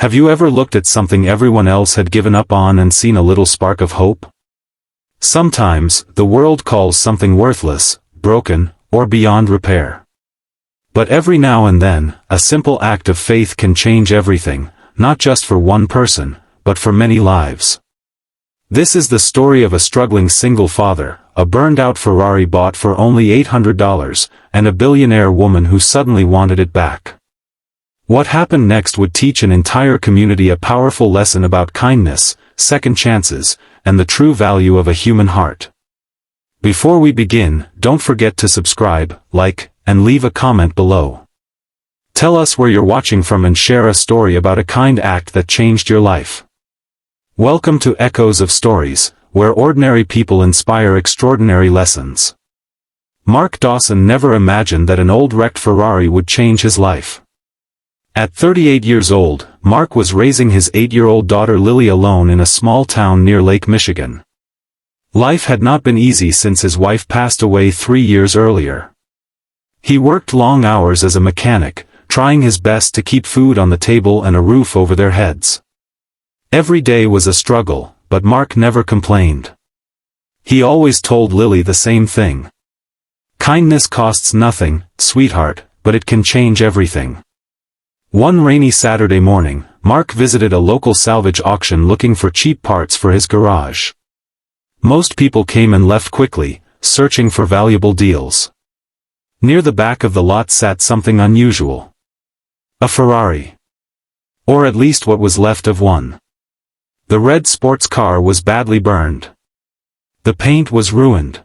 Have you ever looked at something everyone else had given up on and seen a little spark of hope? Sometimes, the world calls something worthless, broken, or beyond repair. But every now and then, a simple act of faith can change everything, not just for one person, but for many lives. This is the story of a struggling single father, a burned-out Ferrari bought for only $800, and a billionaire woman who suddenly wanted it back. What happened next would teach an entire community a powerful lesson about kindness, second chances, and the true value of a human heart. Before we begin, don't forget to subscribe, like, and leave a comment below. Tell us where you're watching from and share a story about a kind act that changed your life. Welcome to Echoes of Stories, where ordinary people inspire extraordinary lessons. Mark Dawson never imagined that an old wrecked Ferrari would change his life. At 38 years old, Mark was raising his 8-year-old daughter Lily alone in a small town near Lake Michigan. Life had not been easy since his wife passed away 3 years earlier. He worked long hours as a mechanic, trying his best to keep food on the table and a roof over their heads. Every day was a struggle, but Mark never complained. He always told Lily the same thing. Kindness costs nothing, sweetheart, but it can change everything. One rainy Saturday morning, Mark visited a local salvage auction looking for cheap parts for his garage. Most people came and left quickly, searching for valuable deals. Near the back of the lot sat something unusual. A Ferrari. Or at least what was left of one. The red sports car was badly burned. The paint was ruined.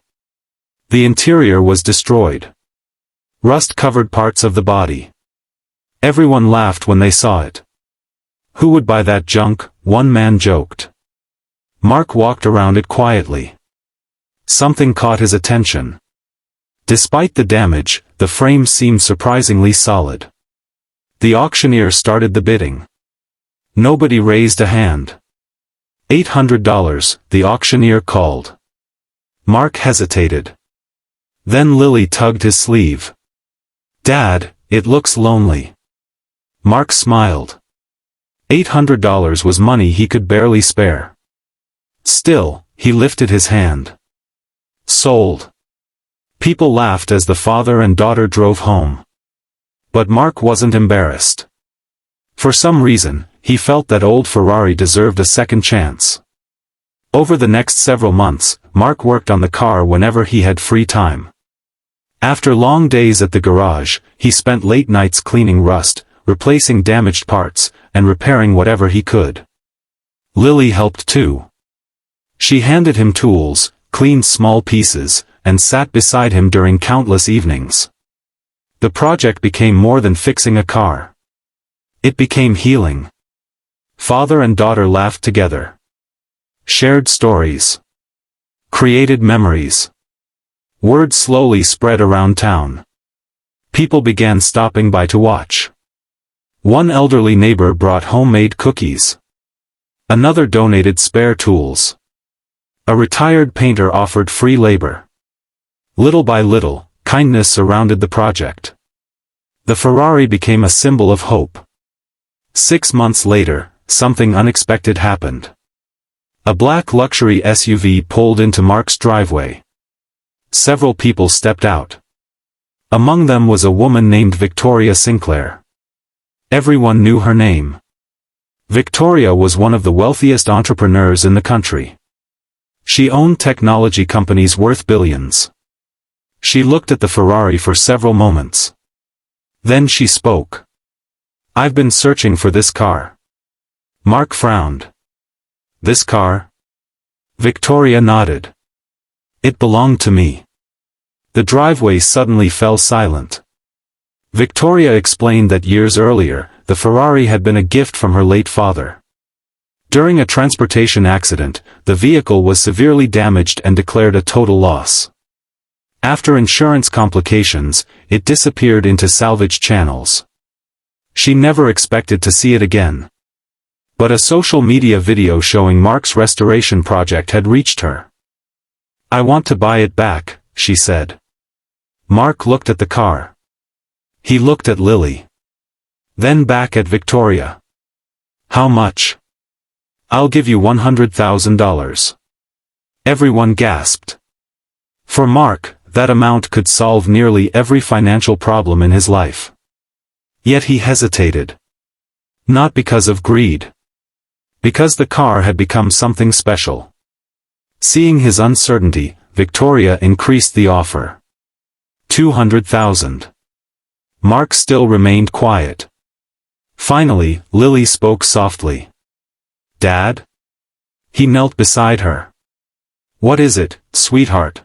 The interior was destroyed. Rust covered parts of the body. Everyone laughed when they saw it. Who would buy that junk? One man joked. Mark walked around it quietly. Something caught his attention. Despite the damage, the frame seemed surprisingly solid. The auctioneer started the bidding. Nobody raised a hand. $800, the auctioneer called. Mark hesitated. Then Lily tugged his sleeve. Dad, it looks lonely. Mark smiled. $800 was money he could barely spare. Still, he lifted his hand. Sold. People laughed as the father and daughter drove home. But Mark wasn't embarrassed. For some reason, he felt that old Ferrari deserved a second chance. Over the next several months, Mark worked on the car whenever he had free time. After long days at the garage, he spent late nights cleaning rust, replacing damaged parts, and repairing whatever he could. Lily helped too. She handed him tools, cleaned small pieces, and sat beside him during countless evenings. The project became more than fixing a car. It became healing. Father and daughter laughed together. Shared stories. Created memories. Word slowly spread around town. People began stopping by to watch. One elderly neighbor brought homemade cookies. Another donated spare tools. A retired painter offered free labor. Little by little, kindness surrounded the project. The Ferrari became a symbol of hope. 6 months later, something unexpected happened. A black luxury SUV pulled into Mark's driveway. Several people stepped out. Among them was a woman named Victoria Sinclair. Everyone knew her name. Victoria was one of the wealthiest entrepreneurs in the country. She owned technology companies worth billions. She looked at the Ferrari for several moments. Then she spoke. I've been searching for this car. Mark frowned. This car? Victoria nodded. It belonged to me. The driveway suddenly fell silent. Victoria explained that years earlier, the Ferrari had been a gift from her late father. During a transportation accident, the vehicle was severely damaged and declared a total loss. After insurance complications, it disappeared into salvage channels. She never expected to see it again. But a social media video showing Mark's restoration project had reached her. I want to buy it back, she said. Mark looked at the car. He looked at Lily. Then back at Victoria. How much? I'll give you $100,000. Everyone gasped. For Mark, that amount could solve nearly every financial problem in his life. Yet he hesitated. Not because of greed. Because the car had become something special. Seeing his uncertainty, Victoria increased the offer. $200,000. Mark still remained quiet. Finally, Lily spoke softly. Dad? He knelt beside her. What is it, sweetheart?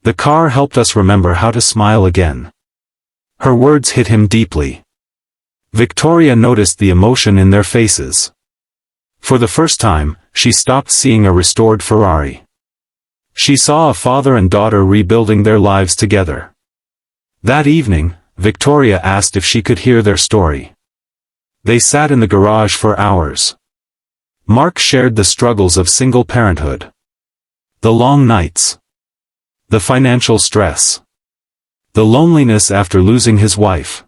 The car helped us remember how to smile again. Her words hit him deeply. Victoria noticed the emotion in their faces. For the first time, she stopped seeing a restored Ferrari. She saw a father and daughter rebuilding their lives together. That evening, Victoria asked if she could hear their story. They sat in the garage for hours. Mark shared the struggles of single parenthood. The long nights. The financial stress. The loneliness after losing his wife.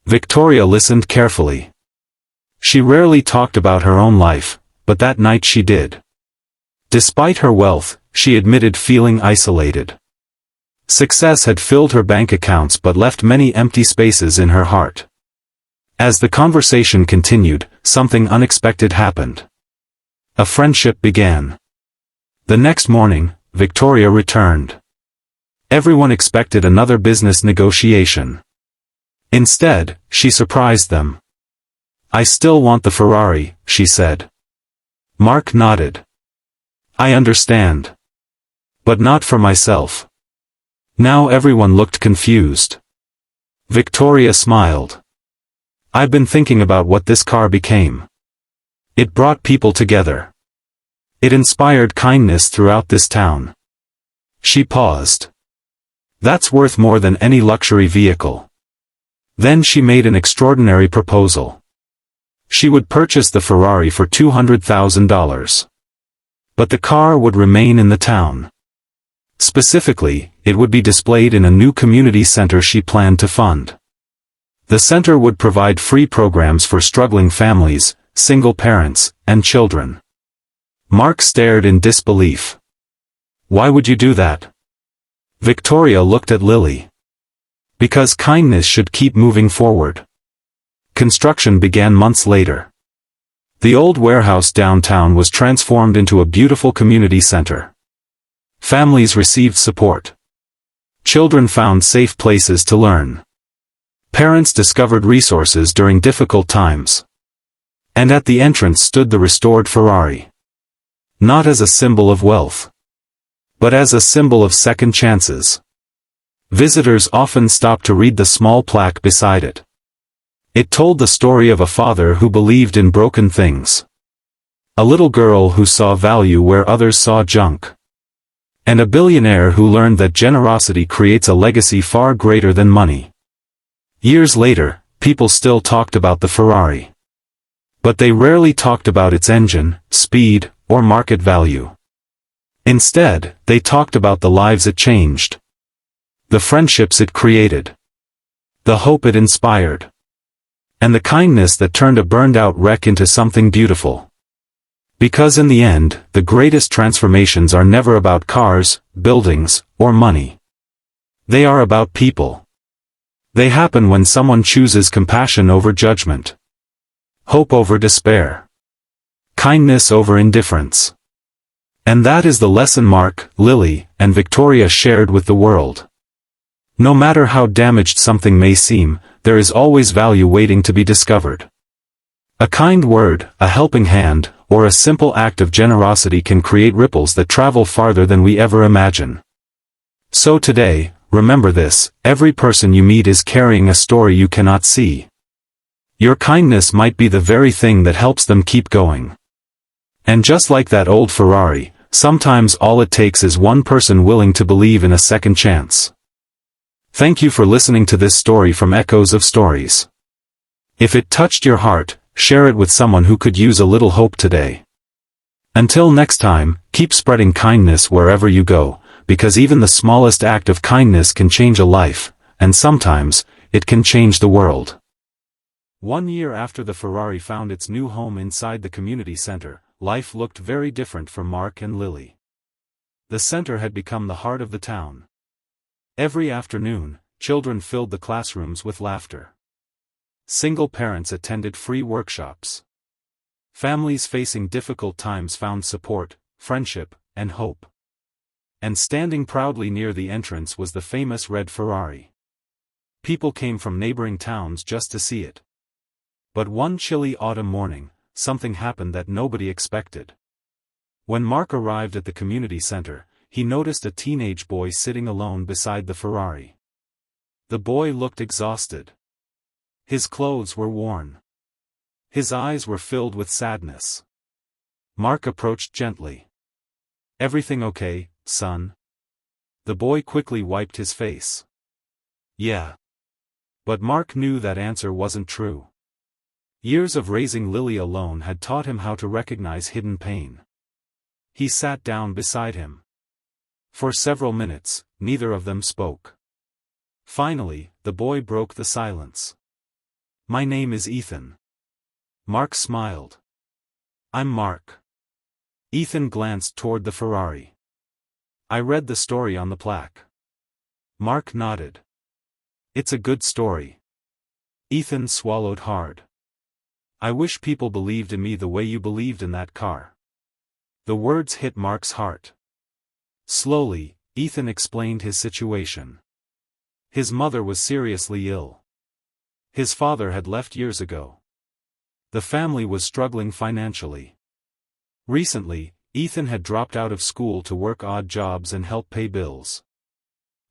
Victoria listened carefully. She rarely talked about her own life, but that night she did. Despite her wealth, she admitted feeling isolated. Success had filled her bank accounts but left many empty spaces in her heart. As the conversation continued, something unexpected happened. A friendship began. The next morning, Victoria returned. Everyone expected another business negotiation. Instead, she surprised them. I still want the Ferrari, she said. Mark nodded. I understand. But not for myself. Now everyone looked confused. Victoria smiled. I've been thinking about what this car became. It brought people together. It inspired kindness throughout this town. She paused. That's worth more than any luxury vehicle. Then she made an extraordinary proposal. She would purchase the Ferrari for $200,000. But the car would remain in the town. Specifically, it would be displayed in a new community center she planned to fund. The center would provide free programs for struggling families, single parents, and children. Mark stared in disbelief. Why would you do that? Victoria looked at Lily. Because kindness should keep moving forward. Construction began months later. The old warehouse downtown was transformed into a beautiful community center. Families received support. Children found safe places to learn. Parents discovered resources during difficult times. And at the entrance stood the restored Ferrari. Not as a symbol of wealth, but as a symbol of second chances. Visitors often stopped to read the small plaque beside it. It told the story of a father who believed in broken things. A little girl who saw value where others saw junk. And a billionaire who learned that generosity creates a legacy far greater than money. Years later, people still talked about the Ferrari. But they rarely talked about its engine, speed, or market value. Instead, they talked about the lives it changed. The friendships it created. The hope it inspired. And the kindness that turned a burned-out wreck into something beautiful. Because in the end, the greatest transformations are never about cars, buildings, or money. They are about people. They happen when someone chooses compassion over judgment. Hope over despair. Kindness over indifference. And that is the lesson Mark, Lily, and Victoria shared with the world. No matter how damaged something may seem, there is always value waiting to be discovered. A kind word, a helping hand, or a simple act of generosity can create ripples that travel farther than we ever imagine. So today, remember this: every person you meet is carrying a story you cannot see. Your kindness might be the very thing that helps them keep going. And just like that old Ferrari, sometimes all it takes is one person willing to believe in a second chance. Thank you for listening to this story from Echoes of Stories. If it touched your heart, share it with someone who could use a little hope today. Until next time, keep spreading kindness wherever you go, because even the smallest act of kindness can change a life, and sometimes, it can change the world. 1 year after the Ferrari found its new home inside the community center, life looked very different for Mark and Lily. The center had become the heart of the town. Every afternoon, children filled the classrooms with laughter. Single parents attended free workshops. Families facing difficult times found support, friendship, and hope. And standing proudly near the entrance was the famous red Ferrari. People came from neighboring towns just to see it. But one chilly autumn morning, something happened that nobody expected. When Mark arrived at the community center, he noticed a teenage boy sitting alone beside the Ferrari. The boy looked exhausted. His clothes were worn. His eyes were filled with sadness. Mark approached gently. "Everything okay, son?" The boy quickly wiped his face. "Yeah." But Mark knew that answer wasn't true. Years of raising Lily alone had taught him how to recognize hidden pain. He sat down beside him. For several minutes, neither of them spoke. Finally, the boy broke the silence. "My name is Ethan." Mark smiled. "I'm Mark." Ethan glanced toward the Ferrari. "I read the story on the plaque." Mark nodded. "It's a good story." Ethan swallowed hard. "I wish people believed in me the way you believed in that car." The words hit Mark's heart. Slowly, Ethan explained his situation. His mother was seriously ill. His father had left years ago. The family was struggling financially. Recently, Ethan had dropped out of school to work odd jobs and help pay bills.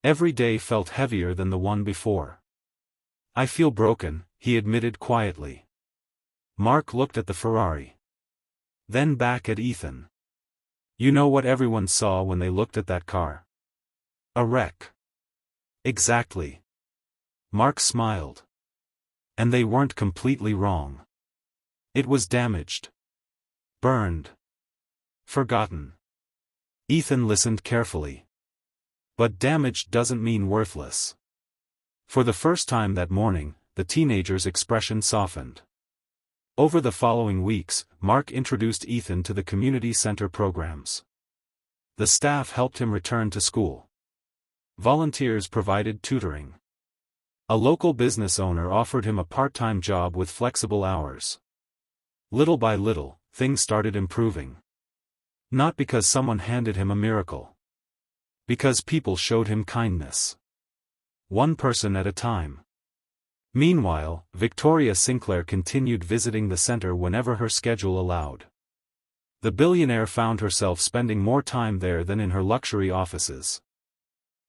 Every day felt heavier than the one before. "I feel broken," he admitted quietly. Mark looked at the Ferrari. Then back at Ethan. "You know what everyone saw when they looked at that car? A wreck." "Exactly." Mark smiled. "And they weren't completely wrong. It was damaged. Burned. Forgotten." Ethan listened carefully. "But damaged doesn't mean worthless." For the first time that morning, the teenager's expression softened. Over the following weeks, Mark introduced Ethan to the community center programs. The staff helped him return to school. Volunteers provided tutoring. A local business owner offered him a part-time job with flexible hours. Little by little, things started improving. Not because someone handed him a miracle. Because people showed him kindness. One person at a time. Meanwhile, Victoria Sinclair continued visiting the center whenever her schedule allowed. The billionaire found herself spending more time there than in her luxury offices.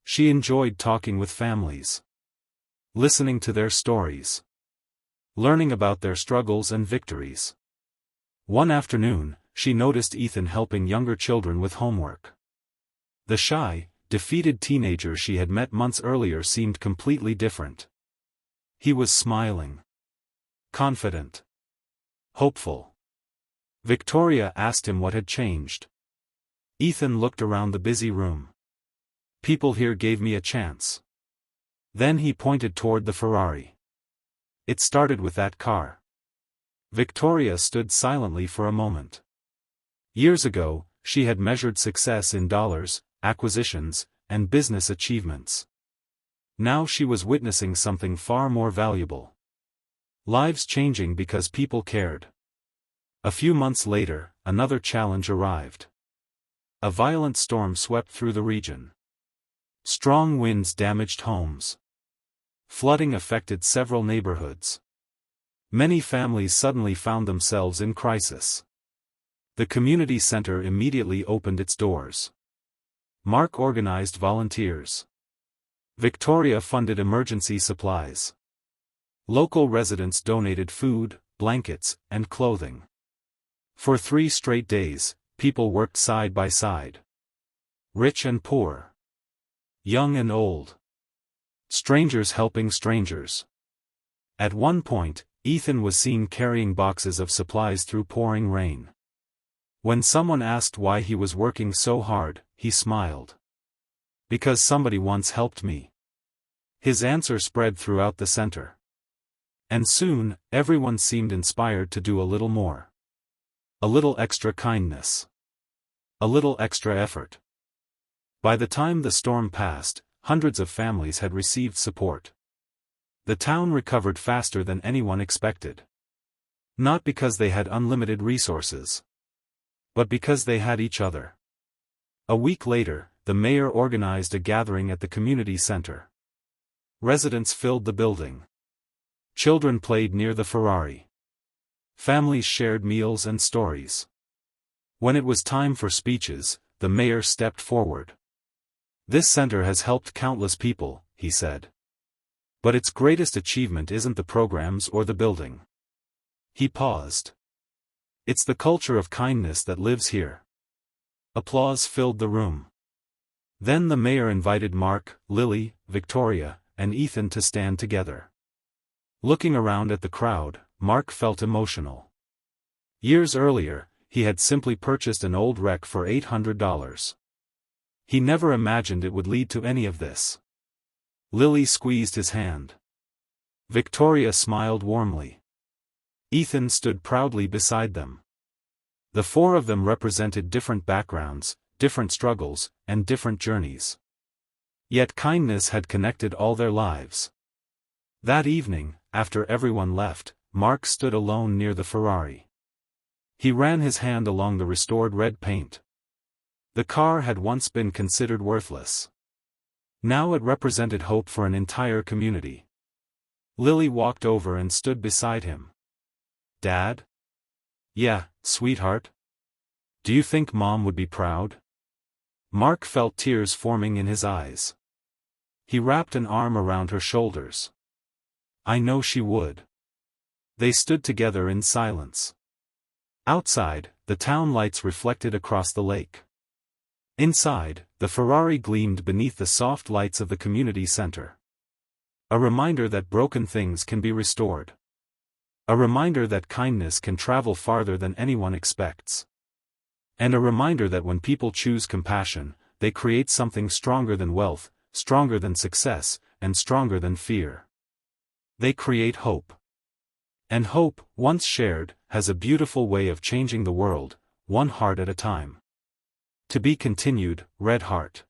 She enjoyed talking with families. Listening to their stories. Learning about their struggles and victories. One afternoon, she noticed Ethan helping younger children with homework. The shy, defeated teenager she had met months earlier seemed completely different. He was smiling. Confident. Hopeful. Victoria asked him what had changed. Ethan looked around the busy room. "People here gave me a chance." Then he pointed toward the Ferrari. "It started with that car." Victoria stood silently for a moment. Years ago, she had measured success in dollars, acquisitions, and business achievements. Now she was witnessing something far more valuable. Lives changing because people cared. A few months later, another challenge arrived. A violent storm swept through the region. Strong winds damaged homes. Flooding affected several neighborhoods. Many families suddenly found themselves in crisis. The community center immediately opened its doors. Mark organized volunteers. Victoria funded emergency supplies. Local residents donated food, blankets, and clothing. For 3 straight days, people worked side by side. Rich and poor. Young and old. Strangers helping strangers. At one point, Ethan was seen carrying boxes of supplies through pouring rain. When someone asked why he was working so hard, he smiled. "Because somebody once helped me." His answer spread throughout the center. And soon, everyone seemed inspired to do a little more. A little extra kindness. A little extra effort. By the time the storm passed, hundreds of families had received support. The town recovered faster than anyone expected. Not because they had unlimited resources, but because they had each other. A week later, the mayor organized a gathering at the community center. Residents filled the building. Children played near the Ferrari. Families shared meals and stories. When it was time for speeches, the mayor stepped forward. "This center has helped countless people," he said. "But its greatest achievement isn't the programs or the building." He paused. "It's the culture of kindness that lives here." Applause filled the room. Then the mayor invited Mark, Lily, Victoria, and Ethan to stand together. Looking around at the crowd, Mark felt emotional. Years earlier, he had simply purchased an old wreck for $800. He never imagined it would lead to any of this. Lily squeezed his hand. Victoria smiled warmly. Ethan stood proudly beside them. The four of them represented different backgrounds, different struggles, and different journeys. Yet kindness had connected all their lives. That evening, after everyone left, Mark stood alone near the Ferrari. He ran his hand along the restored red paint. The car had once been considered worthless. Now it represented hope for an entire community. Lily walked over and stood beside him. "Dad?" "Yeah, sweetheart. Do you think Mom would be proud?" Mark felt tears forming in his eyes. He wrapped an arm around her shoulders. "I know she would." They stood together in silence. Outside, the town lights reflected across the lake. Inside, the Ferrari gleamed beneath the soft lights of the community center. A reminder that broken things can be restored. A reminder that kindness can travel farther than anyone expects. And a reminder that when people choose compassion, they create something stronger than wealth, stronger than success, and stronger than fear. They create hope. And hope, once shared, has a beautiful way of changing the world, one heart at a time. To be continued, Red Heart.